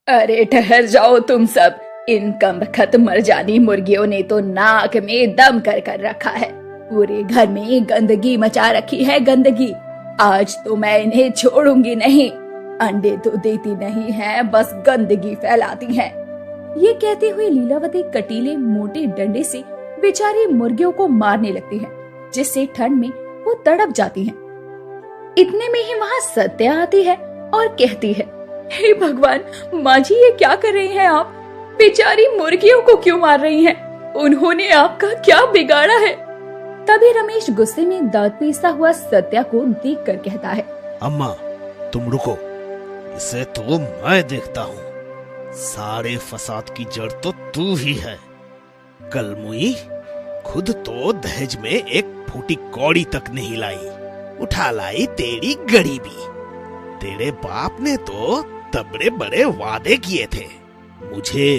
अरे ठहर जाओ तुम सब। इन कमबख्त मर जानी मुर्गियों ने तो नाक में दम कर कर रखा है। पूरे घर में गंदगी मचा रखी है, गंदगी। आज तो मैं इन्हें छोड़ूंगी नहीं। अंडे तो देती नहीं है, बस गंदगी फैलाती है। ये कहते हुए लीलावती कटीले मोटे डंडे से बेचारी मुर्गियों को मारने लगती है, जिससे ठंड में वो तड़प जाती हैं। इतने में ही वहाँ सत्या आती है और कहती है, हे भगवान, माँ जी ये क्या कर रही हैं आप? बेचारी मुर्गियों को क्यों मार रही हैं? उन्होंने आपका क्या बिगाड़ा है? तभी रमेश गुस्से में दांत पीसता हुआ सत्या को देख कर कहता है, अम्मा तुम रुको, इसे तो मैं देखता हूँ। सारे फसाद की जड़ तो तू ही है। कलमुई खुद तो दहेज में एक फूटी कौड़ी तक नहीं लाई, उठा लाई तेरी गरीबी। तेरे बाप ने तो तबड़े बड़े वादे किए थे मुझे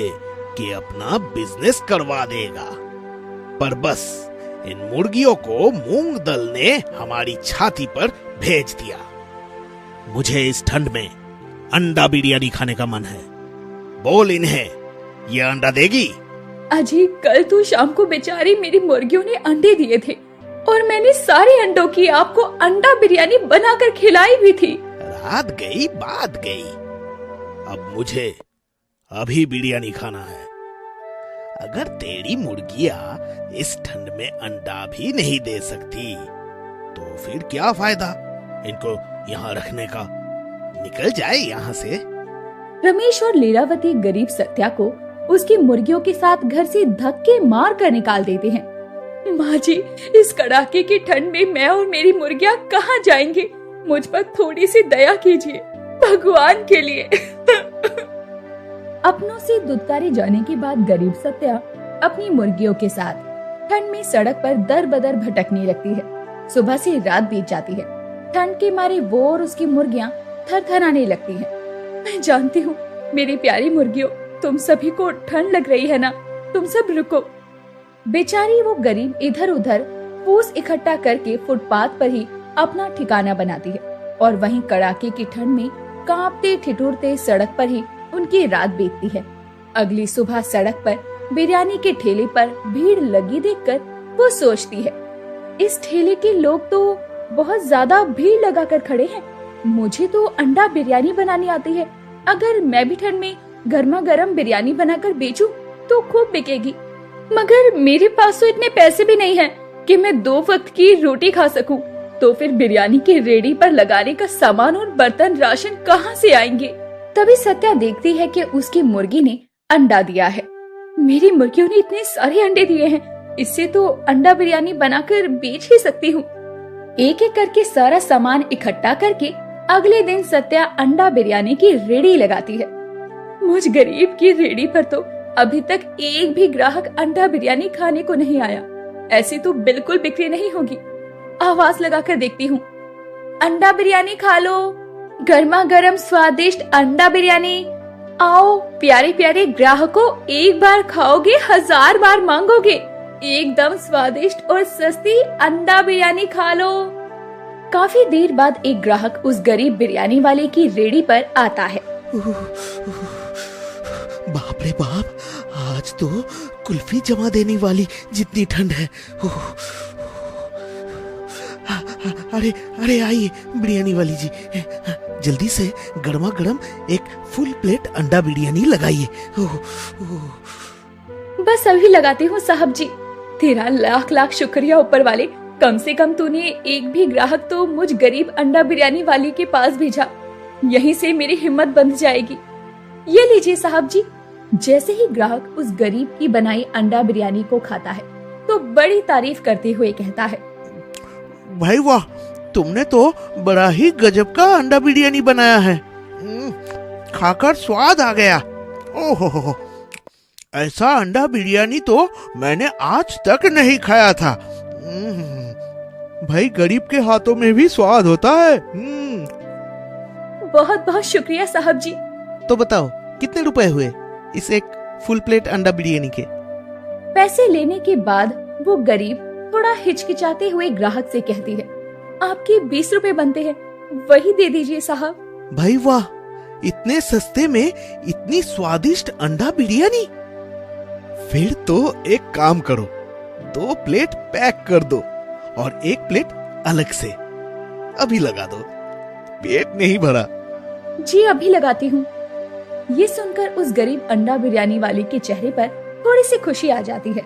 कि अपना बिजनेस करवा देगा, पर बस इन मुर्गियों को मूंग दल ने हमारी छाती पर भेज दिया। मुझे इस ठंड में अंडा बिरयानी खाने का मन है। बोल इन्हें, ये अंडा देगी? अजी कल तो शाम को बेचारी मेरी मुर्गियों ने अंडे दिए थे और मैंने सारे अंडों की आपको अंडा बिरयानी बनाकर खिलाई भी थी। रात गई बात गई। अब मुझे अभी बिरयानी खाना है। अगर तेरी मुर्गियां इस ठंड में अंडा भी नहीं दे सकती तो फिर क्या फायदा इनको यहाँ रखने का? निकल जाए यहाँ से। रमेश और लीलावती गरीब सत्या को उसकी मुर्गियों के साथ घर से धक्के मार कर निकाल देते हैं। माँ जी, इस कड़ाके की ठंड में मैं और मेरी मुर्गियां कहाँ जाएंगे? मुझ पर थोड़ी सी दया कीजिए, भगवान के लिए। अपनों से दुत्कारे जाने के बाद गरीब सत्या अपनी मुर्गियों के साथ ठंड में सड़क पर दर बदर भटकने लगती है। सुबह से रात बीत जाती है। ठंड के मारे वो और उसकी मुर्गियां थरथराने लगती हैं। मैं जानती हूँ मेरी प्यारी मुर्गियों, तुम सभी को ठंड लग रही है ना? तुम सब रुको। बेचारी वो गरीब इधर उधर फूस इकट्ठा करके फुटपाथ पर ही अपना ठिकाना बनाती है और वहीं कड़ाके की ठंड में कांपते ठिठुरते सड़क पर ही उनकी रात बीतती है। अगली सुबह सड़क पर बिरयानी के ठेले पर भीड़ लगी देखकर वो सोचती है, इस ठेले के लोग तो बहुत ज्यादा भीड़ लगाकर खड़े हैं। मुझे तो अंडा बिरयानी बनानी आती है। अगर मैं भी ठंड में गर्मा गर्म बिरयानी बनाकर बेचूं तो खूब बिकेगी। मगर मेरे पास तो इतने पैसे भी नहीं हैं कि मैं 2 वक्त की रोटी खा सकूं। तो फिर बिरयानी की रेडी पर लगाने का सामान और बर्तन राशन कहाँ से आएंगे? तभी सत्या देखती है कि उसकी मुर्गी ने अंडा दिया है। मेरी मुर्गियों ने इतने सारे अंडे दिए हैं, इससे तो अंडा बिरयानी बनाकर बेच ही सकती हूँ। एक एक करके सारा सामान इकट्ठा करके अगले दिन सत्या अंडा बिरयानी की रेडी लगाती है। मुझ गरीब की रेडी पर तो अभी तक एक भी ग्राहक अंडा बिरयानी खाने को नहीं आया। ऐसी तो बिल्कुल बिक्री नहीं होगी। आवाज लगाकर देखती हूँ, अंडा बिरयानी खा लो, गर्मा गर्म स्वादिष्ट अंडा बिरयानी। आओ प्यारे प्यारे ग्राहकों, एक बार खाओगे 1000 बार मांगोगे। एकदम स्वादिष्ट और सस्ती अंडा बिरयानी खा लो। काफी देर बाद एक ग्राहक उस गरीब बिरयानी वाले की रेडी पर आता है। बाप रे बाप, आज तो कुल्फी जमा देने वाली जितनी ठंड है। अरे अरे आइए बिरयानी वाली जी, जल्दी से गर्मा गर्म एक फुल प्लेट अंडा बिरयानी लगाइए। बस अभी लगाती हूँ साहब जी। तेरा लाख लाख शुक्रिया ऊपर वाले। कम से कम तूने एक भी ग्राहक तो मुझ गरीब अंडा बिरयानी वाली के पास भेजा। यहीं से मेरी हिम्मत बंध जाएगी। ये लीजिए साहब जी। जैसे ही ग्राहक उस गरीब की बनाई अंडा बिरयानी को खाता है तो बड़ी तारीफ करते हुए कहता है, भाई वाह, तुमने तो बड़ा ही गजब का अंडा बिरयानी बनाया है। खाकर स्वाद आ गया। ओहो, ऐसा अंडा बिरयानी तो मैंने आज तक नहीं खाया था। भाई गरीब के हाथों में भी स्वाद होता है। बहुत बहुत शुक्रिया साहब जी। तो बताओ कितने रुपए हुए इस एक फुल प्लेट अंडा बिरयानी के? पैसे लेने के बाद वो गरीब थोड़ा हिचकिचाते हुए ग्राहक से कहती है, आपके 20 रुपए बनते हैं, वही दे दीजिए साहब। भाई वाह, इतने सस्ते में इतनी स्वादिष्ट अंडा बिरयानी? फिर तो एक काम करो, 2 प्लेट पैक कर दो और 1 प्लेट अलग से अभी लगा दो। पेट नहीं भरा। जी अभी लगाती हूँ। ये सुनकर उस गरीब अंडा बिरयानी वाले के चेहरे पर थोड़ी सी खुशी आ जाती है।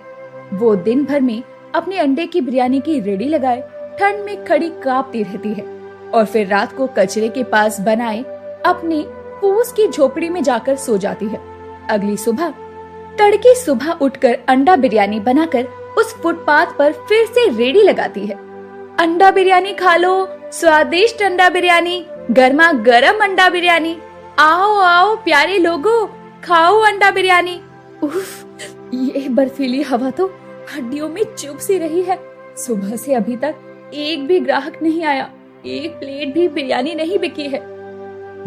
वो दिन भर में अपने अंडे की बिरयानी की रेडी लगाए ठंड में खड़ी कांपती रहती है और फिर रात को कचरे के पास बनाए अपने फूस की झोपड़ी में जाकर सो जाती है। अगली सुबह तड़के सुबह उठकर अंडा बिरयानी बनाकर उस फुटपाथ पर फिर से रेडी लगाती है। अंडा बिरयानी खा लो, स्वादिष्ट अंडा बिरयानी, गर्मा गर्म अंडा बिरयानी, आओ आओ प्यारे लोगों, खाओ अंडा बिरयानी। उफ, ये बर्फीली हवा तो हड्डियों में चुभ सी रही है। सुबह से अभी तक एक भी ग्राहक नहीं आया, 1 प्लेट भी बिरयानी नहीं बिकी है।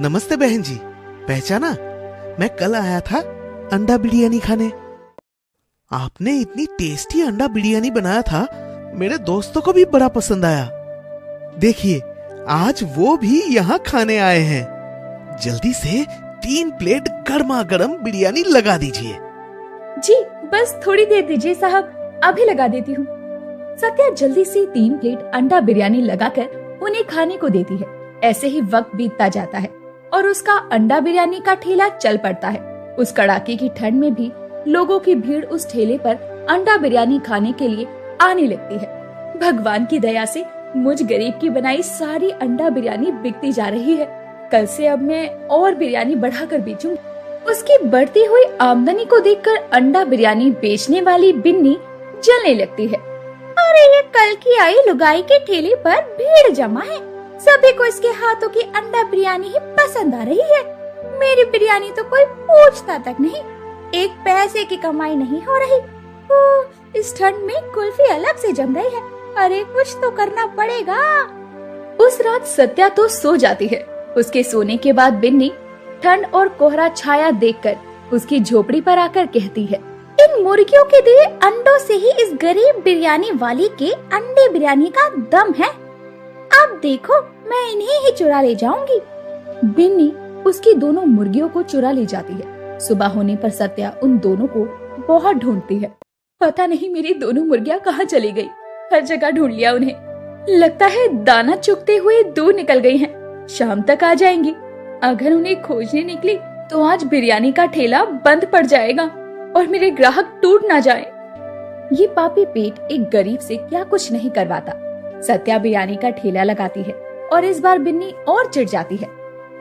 नमस्ते बहन जी, पहचाना? मैं कल आया था अंडा बिरयानी खाने। आपने इतनी टेस्टी अंडा बिरयानी बनाया था, मेरे दोस्तों को भी बड़ा पसंद आया। देखिए, आज वो भी यहाँ खाने आए हैं। जल्दी से 3 प्लेट गर्मा गर्म बिरयानी लगा दीजिए। जी बस थोड़ी देर दीजिए साहब, अभी लगा देती हूँ। सत्या जल्दी से 3 प्लेट अंडा बिरयानी लगाकर उन्हें खाने को देती है। ऐसे ही वक्त बीतता जाता है और उसका अंडा बिरयानी का ठेला चल पड़ता है। उस कड़ाके की ठंड में भी लोगों की भीड़ उस ठेले पर अंडा बिरयानी खाने के लिए आने लगती है। भगवान की दया से मुझ गरीब की बनाई सारी अंडा बिरयानी बिकती जा रही है। कल से अब मैं और बिरयानी बढ़ाकर बेचूंगी। उसकी बढ़ती हुई आमदनी को देखकर अंडा बिरयानी बेचने वाली बिन्नी जलने लगती है। अरे ये कल की आई लुगाई के ठेले पर भीड़ जमा है, सभी को इसके हाथों की अंडा बिरयानी ही पसंद आ रही है। मेरी बिरयानी तो कोई पूछता तक नहीं, 1 पैसे की कमाई नहीं हो रही। इस ठंड में कुल्फी अलग से जम रही है। अरे कुछ तो करना पड़ेगा। उस रात सत्या तो सो जाती है। उसके सोने के बाद बिन्नी ठंड और कोहरा छाया देखकर उसकी झोपड़ी पर आकर कहती है, इन मुर्गियों के दिए अंडों से ही इस गरीब बिरयानी वाली के अंडे बिरयानी का दम है। अब देखो मैं इन्हें ही चुरा ले जाऊंगी। बिन्नी उसकी दोनों मुर्गियों को चुरा ले जाती है। सुबह होने पर सत्या उन दोनों को बहुत ढूंढती है। पता नहीं मेरी दोनों मुर्गियां कहाँ चली गई। हर जगह ढूंढ लिया उन्हें। लगता है दाना चुगते हुए दूर निकल गई हैं। शाम तक आ जाएंगी। अगर उन्हें खोजने निकली तो आज बिरयानी का ठेला बंद पड़ जाएगा और मेरे ग्राहक टूट ना जाएं। ये पापी पेट एक गरीब से क्या कुछ नहीं करवाता। सत्या बिरयानी का ठेला लगाती है और इस बार बिन्नी और चिढ़ जाती है।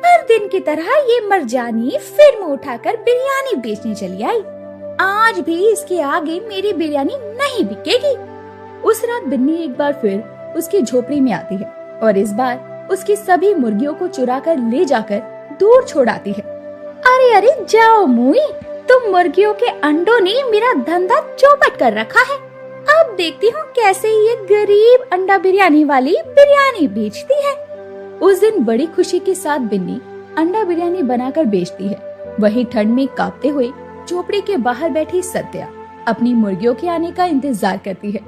हर दिन की तरह ये मरजानी फिर मुंह उठाकर बिरयानी बेचने चली आई। आज भी इसके आगे मेरी बिरयानी नहीं बिकेगी। उस रात बिन्नी एक बार फिर उसकी झोपड़ी में आती है और इस बार उसकी सभी मुर्गियों को चुरा कर ले जाकर दूर छोड़ आती है। अरे अरे जाओ मुई, तुम मुर्गियों के अंडों ने मेरा धंधा चौपट कर रखा है। अब देखती हूँ कैसे ये गरीब अंडा बिरयानी वाली बिरयानी बेचती है। उस दिन बड़ी खुशी के साथ बिन्नी अंडा बिरयानी बनाकर बेचती है। वही ठंड में कांपते हुए झोपड़ी के बाहर बैठी सत्या अपनी मुर्गियों के आने का इंतजार करती है।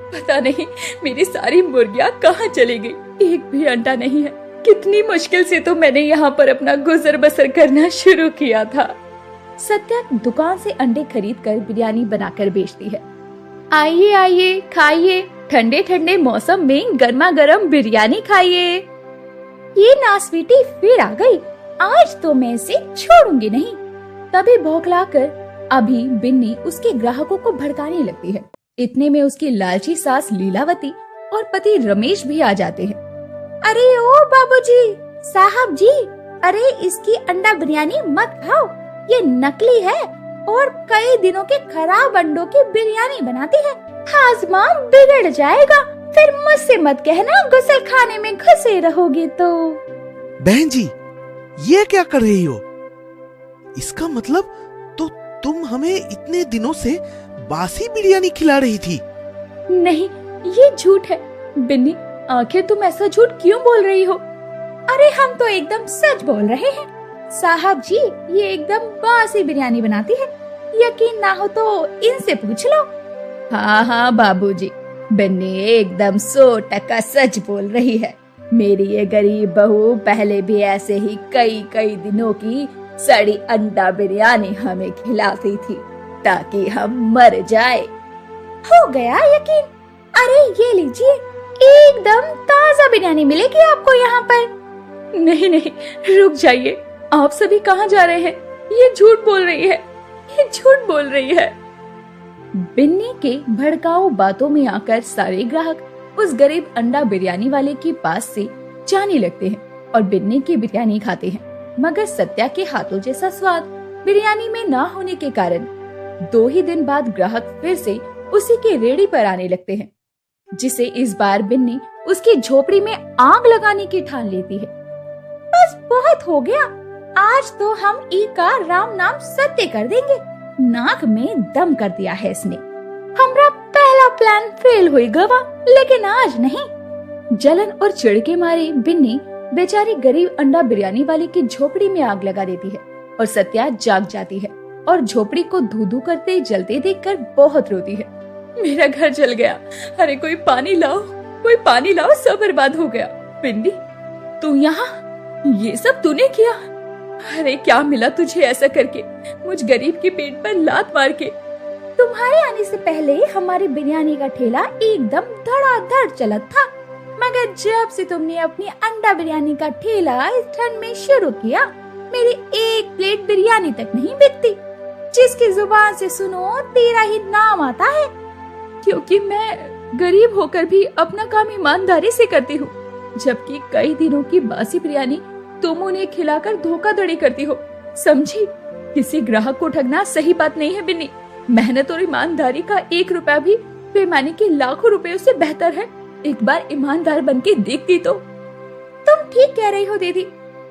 पता नहीं मेरी सारी मुर्गियां कहाँ चली गई, एक भी अंडा नहीं है। कितनी मुश्किल से तो मैंने यहाँ पर अपना गुजर बसर करना शुरू किया था। सत्या दुकान से अंडे खरीद कर बिरयानी बनाकर बेचती है। आइए आइए खाइए, ठंडे ठंडे मौसम में गर्मा गर्म बिरयानी खाइए। ये नास्वीटी फिर आ गई, आज तो मैं इसे छोड़ूंगी नहीं। तभी बौखलाकर अभी बिन्नी उसके ग्राहकों को भड़काने लगती है। इतने में उसकी लालची सास लीलावती और पति रमेश भी आ जाते हैं। अरे ओ बाबूजी, साहब जी, अरे इसकी अंडा बिरयानी मत खाओ, ये नकली है और कई दिनों के खराब अंडों की बिरयानी बनाती है। हाजमा बिगड़ जाएगा, फिर मुझसे मत कहना गुसल खाने में घुसे रहोगे तो। बहन जी, ये क्या कर रही हो? इसका मतलब तो तुम हमें इतने दिनों से बासी बिरयानी खिला रही थी। नहीं, ये झूठ है। बिन्नी, आखिर तुम ऐसा झूठ क्यों बोल रही हो? अरे हम तो एकदम सच बोल रहे हैं। साहब जी, ये एकदम बासी बिरयानी बनाती है। यकीन ना हो तो इनसे पूछ लो। हाँ हाँ बाबूजी, बिन्नी एकदम 100% सच बोल रही है। मेरी ये गरीब बहू पहले भी ऐसे ही कई कई दिनों की सड़ी अंडा बिरयानी हमें खिलाती थी ताकि हम मर जाए। हो गया यकीन। अरे ये लीजिए, एकदम ताजा बिरयानी मिलेगी आपको यहाँ पर। नहीं नहीं, रुक जाइए, आप सभी कहाँ जा रहे हैं? ये झूठ बोल रही है, ये झूठ बोल रही है। बिन्नी के भड़काऊ बातों में आकर सारे ग्राहक उस गरीब अंडा बिरयानी वाले के पास से जाने लगते हैं और बिन्नी की बिरयानी खाते हैं। मगर सत्या के हाथों जैसा स्वाद बिरयानी में ना होने के कारण 2 ही दिन बाद ग्राहक फिर से उसी के रेड़ी पर आने लगते हैं, जिसे इस बार बिन्नी उसकी झोपड़ी में आग लगाने की ठान लेती है। बस बहुत हो गया, आज तो हम ई का राम नाम सत्य कर देंगे। नाक में दम कर दिया है इसने। हमारा पहला प्लान फेल हुई गवा, लेकिन आज नहीं। जलन और चिढ़ के मारे बिन्नी बेचारी गरीब अंडा बिरयानी वाले की झोपड़ी में आग लगा देती है और सत्या जाग जाती है और झोपड़ी को धू-धू करते जलते देखकर बहुत रोती है। मेरा घर जल गया, अरे कोई पानी लाओ, कोई पानी लाओ, सब बर्बाद हो गया। बिन्नी तू यहाँ, ये सब तूने किया? अरे क्या मिला तुझे ऐसा करके, मुझ गरीब के पेट पर लात मार के? तुम्हारे आने से पहले हमारी बिरयानी का ठेला एकदम धड़ाधड़ चला था, मगर जब से तुमने अपनी अंडा बिरयानी का ठेला इस ठंड में शुरू किया, मेरी एक प्लेट बिरयानी तक नहीं बिकती। जिसकी जुबान से सुनो तेरा ही नाम आता है। क्योंकि मैं गरीब होकर भी अपना काम ईमानदारी से करती हूँ, जबकि कई दिनों की बासी बिरयानी तुम उन्हें खिलाकर धोखाधड़ी करती हो। समझी? किसी ग्राहक को ठगना सही बात नहीं है बिन्नी। मेहनत और ईमानदारी का 1 रुपया भी बेईमानी के लाखों रुपयों से बेहतर है। एक बार ईमानदार बनके देखती तो। तुम ठीक कह रही हो दीदी,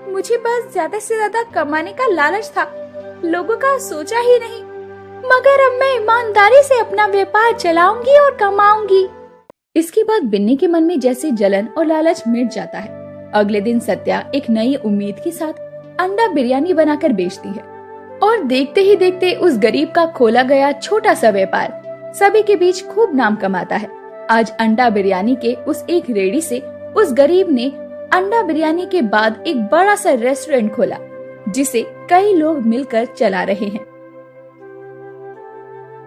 मुझे बस ज्यादा से ज्यादा कमाने का लालच था, लोगों का सोचा ही नहीं। मगर अब मैं ईमानदारी से अपना व्यापार चलाऊंगी और कमाऊंगी। इसके बाद बिन्नी के मन में जैसे जलन और लालच मिट जाता है। अगले दिन सत्या एक नई उम्मीद के साथ अंडा बिरयानी बनाकर बेचती है और देखते ही देखते उस गरीब का खोला गया छोटा सा व्यापार सभी के बीच खूब नाम कमाता है। आज अंडा बिरयानी के उस एक रेडी से उस गरीब ने अंडा बिरयानी के बाद एक बड़ा सा रेस्टोरेंट खोला, जिसे कई लोग मिलकर चला रहे हैं।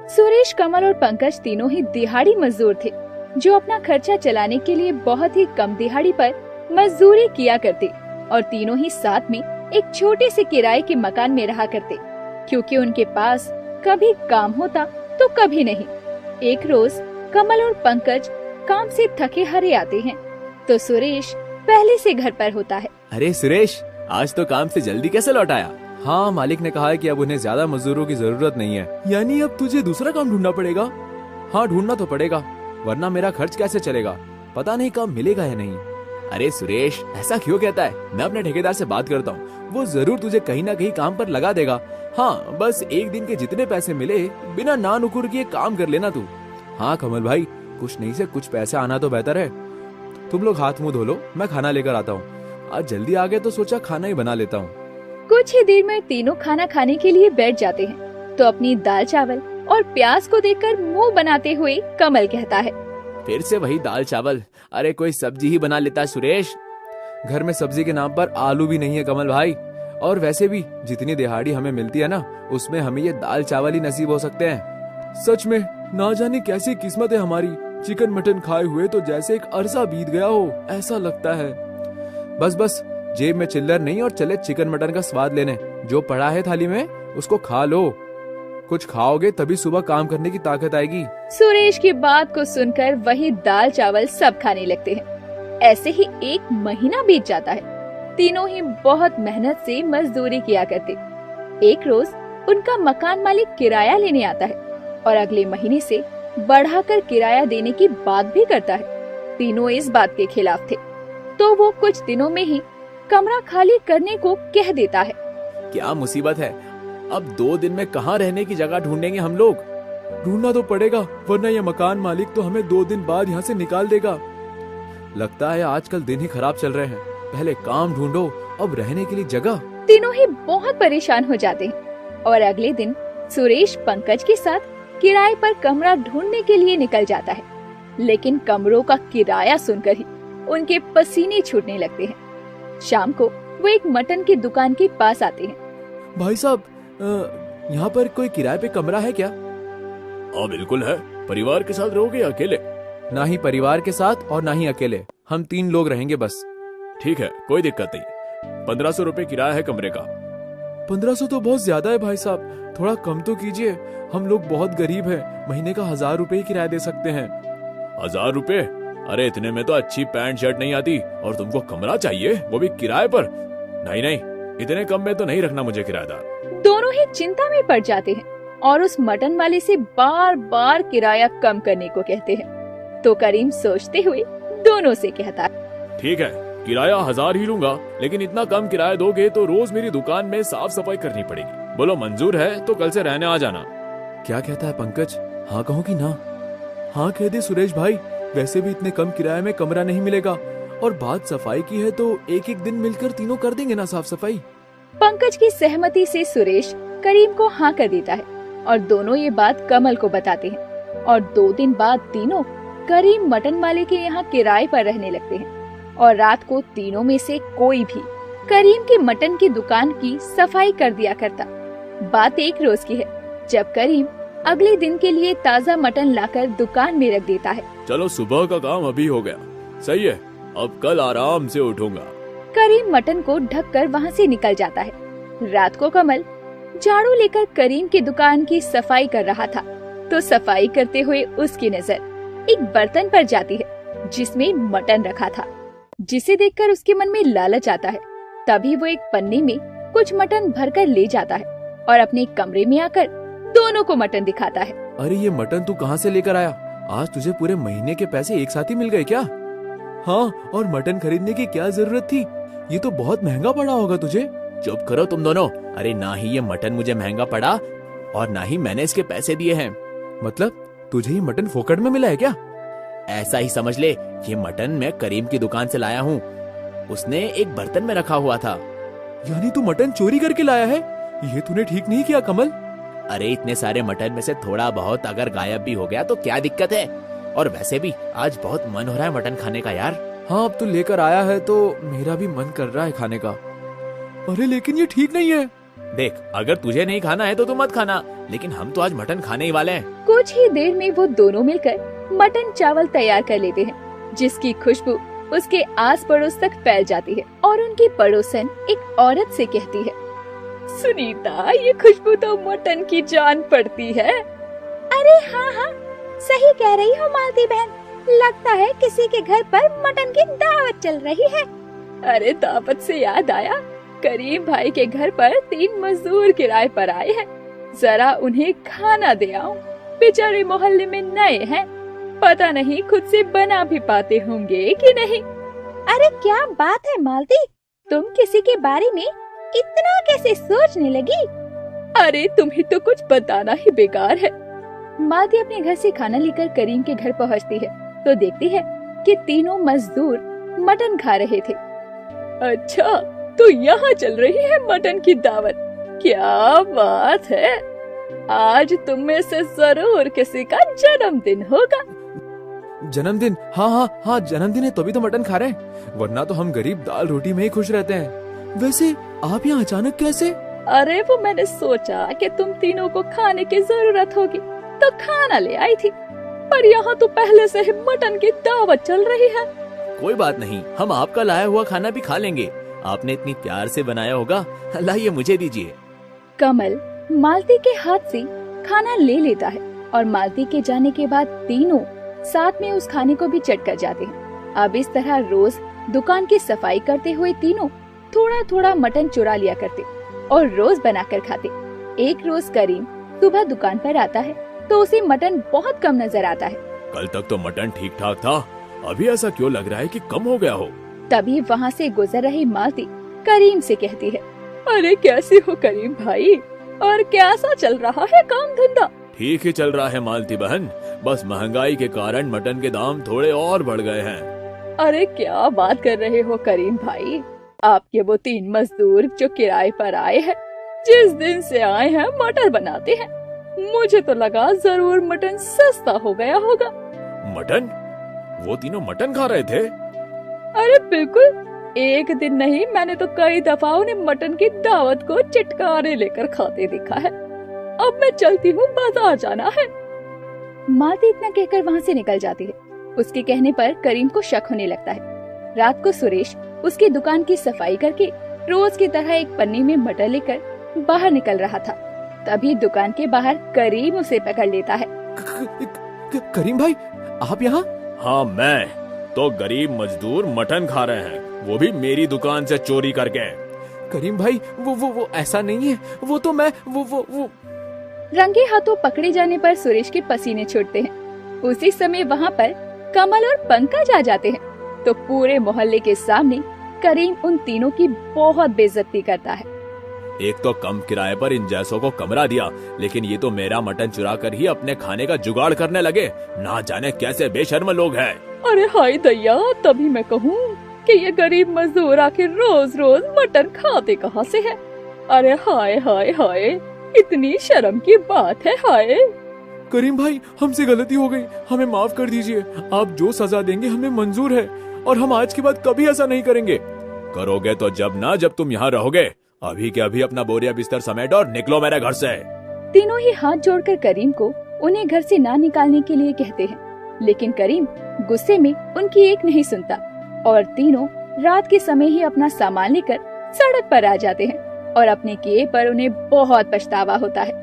सुरेश, कमल और पंकज तीनों ही दिहाड़ी मजदूर थे, जो अपना खर्चा चलाने के लिए बहुत ही कम दिहाड़ी पर मजदूरी किया करते और तीनों ही साथ में एक छोटे से किराए के मकान में रहा करते, क्योंकि उनके पास कभी काम होता तो कभी नहीं। एक रोज कमल और पंकज काम से थके हारे आते हैं, तो सुरेश पहले से घर पर होता है। अरे सुरेश, आज तो काम से जल्दी कैसे लौट आया? हाँ, मालिक ने कहा है कि अब उन्हें ज्यादा मजदूरों की जरूरत नहीं है। यानी अब तुझे दूसरा काम ढूंढना पड़ेगा? हाँ, ढूंढना तो पड़ेगा, वरना मेरा खर्च कैसे चलेगा? पता नहीं काम मिलेगा या नहीं। अरे सुरेश, ऐसा क्यों कहता है? मैं अपने ठेकेदार से बात करता हूँ, वो जरूर तुझे कहीं ना कहीं काम पर लगा देगा। हाँ, बस एक दिन के जितने पैसे मिले बिना ना नुकुर किए काम कर लेना तू। हाँ कमल भाई, कुछ नहीं से कुछ पैसे आना तो बेहतर है। तुम लोग हाथ मुंह धो लो, मैं खाना लेकर आता हूँ। आज जल्दी आ गए तो सोचा खाना ही बना लेता हूँ। कुछ ही देर में तीनों खाना खाने के लिए बैठ जाते हैं, तो अपनी दाल चावल और प्याज को देखकर मुंह बनाते हुए कमल कहता है, फिर से वही दाल चावल? अरे कोई सब्जी ही बना लेता है सुरेश। घर में सब्जी के नाम पर आलू भी नहीं है कमल भाई, और वैसे भी जितनी दिहाड़ी हमें मिलती है ना, उसमें हमें ये दाल चावल ही नसीब हो सकते हैं। सच में ना जाने कैसी किस्मत है हमारी, चिकन मटन खाए हुए तो जैसे एक अरसा बीत गया हो ऐसा लगता है। बस बस, जेब में चिल्लर नहीं और चले चिकन मटन का स्वाद लेने। जो पड़ा है थाली में उसको खा लो, कुछ खाओगे तभी सुबह काम करने की ताकत आएगी। सुरेश की बात को सुनकर वही दाल चावल सब खाने लगते हैं। ऐसे ही 1 महीना बीत जाता है। तीनों ही बहुत मेहनत से मजदूरी किया करते। एक रोज उनका मकान मालिक किराया लेने आता है और अगले महीने से बढ़ाकर किराया देने की बात भी करता है। तीनों इस बात के खिलाफ थे, तो वो कुछ दिनों में ही कमरा खाली करने को कह देता है। क्या मुसीबत है, अब 2 दिन में कहाँ रहने की जगह ढूंढेंगे हम लोग? ढूंढना तो पड़ेगा, वरना ये मकान मालिक तो हमें 2 दिन बाद यहाँ से निकाल देगा। लगता है आजकल दिन ही खराब चल रहे हैं। पहले काम ढूंढो, अब रहने के लिए जगह। तीनों ही बहुत परेशान हो जाते हैं और अगले दिन सुरेश पंकज के साथ किराए पर कमरा ढूंढने के लिए निकल जाता है। लेकिन कमरों का किराया सुनकर ही उनके पसीने छूटने लगते हैं। शाम को वो एक मटन की दुकान के पास आते हैं। भाई साहब, यहाँ पर कोई किराए पे कमरा है क्या? हाँ बिल्कुल है। परिवार के साथ रहोगे या अकेले? ना ही परिवार के साथ और ना ही अकेले, हम 3 लोग रहेंगे बस। ठीक है, कोई दिक्कत नहीं। 1500 रुपए किराया है कमरे का। 1500 तो बहुत ज्यादा है भाई साहब, थोड़ा कम तो कीजिए। हम लोग बहुत गरीब हैं, महीने का 1000 रुपए ही किराया दे सकते हैं। 1000 रुपए? अरे इतने में तो अच्छी पैंट शर्ट नहीं आती, और तुमको कमरा चाहिए, वो भी किराए पर? नहीं नहीं, इतने कम में तो नहीं रखना मुझे किराएदार। दोनों ही चिंता में पड़ जाते हैं और उस मटन वाले से बार बार किराया कम करने को कहते हैं। तो करीम सोचते हुए दोनों से कहता है, ठीक है, किराया 1000 ही लूंगा, लेकिन इतना कम किराया दोगे तो रोज मेरी दुकान में साफ सफाई करनी पड़ेगी। बोलो मंजूर है तो कल से रहने आ जाना। क्या कहता है पंकज, हाँ कहूँ कि ना? हाँ कह दे सुरेश भाई, वैसे भी इतने कम किराए में कमरा नहीं मिलेगा, और बात सफाई की है तो एक एक दिन मिलकर तीनों कर देंगे ना साफ सफाई। पंकज की सहमति से सुरेश करीम को हाँ कर देता है और दोनों ये बात कमल को बताते हैं। और 2 दिन बाद तीनों करीम मटन वाले के यहाँ किराए पर रहने लगते हैं। और रात को तीनों में से कोई भी करीम की मटन की दुकान की सफाई कर दिया करता। बात एक रोज की है जब करीम अगले दिन के लिए ताज़ा मटन लाकर दुकान में रख देता है। चलो सुबह का काम अभी हो गया, सही है, अब कल आराम से उठूंगा। करीम मटन को ढककर वहाँ से निकल जाता है। रात को कमल झाड़ू लेकर करीम की दुकान की सफाई कर रहा था तो सफाई करते हुए उसकी नजर एक बर्तन पर जाती है जिसमें मटन रखा था, जिसे देखकर उसके मन में लालच आता है। तभी वो एक पन्नी में कुछ मटन भरकर ले जाता है और अपने कमरे में आकर दोनों को मटन दिखाता है। अरे ये मटन तू कहाँ से लेकर आया? आज तुझे पूरे महीने के पैसे एक साथ ही मिल गए क्या? हाँ, और मटन खरीदने की क्या जरूरत थी? ये तो बहुत महंगा पड़ा होगा तुझे। चुप करो तुम दोनों। अरे ना ही ये मटन मुझे महंगा पड़ा और ना ही मैंने इसके पैसे दिए हैं। मतलब तुझे ये मटन फोकट में मिला है क्या? ऐसा ही समझ ले, ये मटन मैं करीम की दुकान से लाया हूँ, उसने एक बर्तन में रखा हुआ था। यानी तू मटन चोरी करके लाया है? ये तूने ठीक नहीं किया कमल। अरे इतने सारे मटन में से थोड़ा बहुत अगर गायब भी हो गया तो क्या दिक्कत है? और वैसे भी आज बहुत मन हो रहा है मटन खाने का यार। हाँ, अब तू लेकर आया है तो मेरा भी मन कर रहा है खाने का। अरे लेकिन ये ठीक नहीं है। देख, अगर तुझे नहीं खाना है तो तू मत खाना, लेकिन हम तो आज मटन खाने ही वाले हैं। कुछ ही देर में वो दोनों मिलकर मटन चावल तैयार कर लेते हैं, जिसकी खुशबू उसके आस पड़ोस तक फैल जाती है और उनकी पड़ोसन एक औरत से कहती है, सुनीता, ये खुशबू तो मटन की जान पड़ती है। अरे हाँ हाँ, सही कह रही हो मालती बहन, लगता है किसी के घर पर मटन की दावत चल रही है। अरे दावत से याद आया, करीम भाई के घर पर 3 मजदूर किराए पर आए हैं, जरा उन्हें खाना दे आओ। बेचारे मोहल्ले में नए हैं, पता नहीं खुद से बना भी पाते होंगे कि नहीं। अरे क्या बात है मालती, तुम किसी के बारे में इतना कैसे सोचने लगी? अरे तुम्हें तो कुछ बताना ही बेकार है। मालती अपने घर से खाना लेकर करीम के घर पहुंचती है तो देखती है कि तीनों मजदूर मटन खा रहे थे। अच्छा, तो यहाँ चल रही है मटन की दावत, क्या बात है। आज तुम में से जरूर किसी का जन्मदिन होगा। जन्मदिन? हाँ हाँ हाँ, जन्मदिन है तभी तो मटन खा रहे हैं, वरना तो हम गरीब दाल रोटी में ही खुश रहते हैं। वैसे आप यहाँ अचानक कैसे? अरे वो मैंने सोचा कि तुम तीनों को खाने की जरूरत होगी तो खाना ले आई थी, पर यहाँ तो पहले से ही मटन की दावत चल रही है। कोई बात नहीं, हम आपका लाया हुआ खाना भी खा लेंगे, आपने इतनी प्यार से बनाया होगा। लाइए मुझे दीजिए। कमल मालती के हाथ से खाना ले लेता है और मालती के जाने के बाद तीनों साथ में उस खाने को भी चट कर जाते हैं। अब इस तरह रोज दुकान की सफाई करते हुए तीनों थोड़ा थोड़ा मटन चुरा लिया करते और रोज बनाकर खाते। एक रोज करीम सुबह दुकान पर आता है तो उसे मटन बहुत कम नजर आता है। कल तक तो मटन ठीक ठाक था, अभी ऐसा क्यों लग रहा है कि कम हो गया हो? तभी वहाँ से गुजर रही मालती करीम से कहती है, अरे कैसे हो करीम भाई, और कैसा चल रहा है काम धंधा? ठीक ही चल रहा है मालती बहन, बस महंगाई के कारण मटन के दाम थोड़े और बढ़ गए हैं। अरे क्या बात कर रहे हो करीम भाई, आपके वो 3 मजदूर जो किराए पर आए हैं, जिस दिन से आए हैं मटर बनाते हैं, मुझे तो लगा जरूर मटन सस्ता हो गया होगा। मटन? वो तीनों मटन खा रहे थे? अरे बिल्कुल, एक दिन नहीं मैंने तो कई दफा उन्हें मटन की दावत को चिटकारे लेकर खाते देखा है। अब मैं चलती हूँ, बाजार जाना है। मालती इतना कहकर वहाँ से निकल जाती है। उसके कहने पर करीम को शक होने लगता है। रात को सुरेश उसकी दुकान की सफाई करके रोज की तरह एक पन्नी में मटर लेकर बाहर निकल रहा था। तभी दुकान के बाहर करीम उसे पकड़ लेता है। करीम भाई, आप यहाँ? हाँ, मैं तो गरीब मजदूर मटन खा रहे हैं, वो भी मेरी दुकान से चोरी करके। करीम भाई, वो ऐसा नहीं है। वो तो मैं वो रंगे हाथों पकड़े जाने पर सुरेश के पसीने छूटते हैं। उसी समय वहाँ पर कमल और पंकज आ जाते हैं तो पूरे मोहल्ले के सामने करीम उन तीनों की बहुत बेइज्जती करता है। एक तो कम किराए पर इन जैसों को कमरा दिया, लेकिन ये तो मेरा मटन चुरा कर ही अपने खाने का जुगाड़ करने लगे। ना जाने कैसे बेशर्म लोग हैं। अरे हाय दैया, तभी मैं कहूँ कि ये गरीब मजदूर आखिर रोज रोज मटन खाते कहाँ से है। अरे हाय हाय हाय, इतनी शर्म की बात है। हाय करीम भाई, हमसे गलती हो गई, हमें माफ कर दीजिए। आप जो सजा देंगे हमें मंजूर है, और हम आज के बाद कभी ऐसा नहीं करेंगे। करोगे तो जब तुम यहाँ रहोगे। अभी के अभी अपना बोरिया बिस्तर समेट और निकलो मेरे घर से। तीनों ही हाथ जोड़कर करीम को उन्हें घर से ना निकालने के लिए कहते हैं, लेकिन करीम गुस्से में उनकी एक नहीं सुनता और तीनों रात के समय ही अपना सामान लेकर सड़क पर आ जाते हैं और अपने किए पर उन्हें बहुत पछतावा होता है।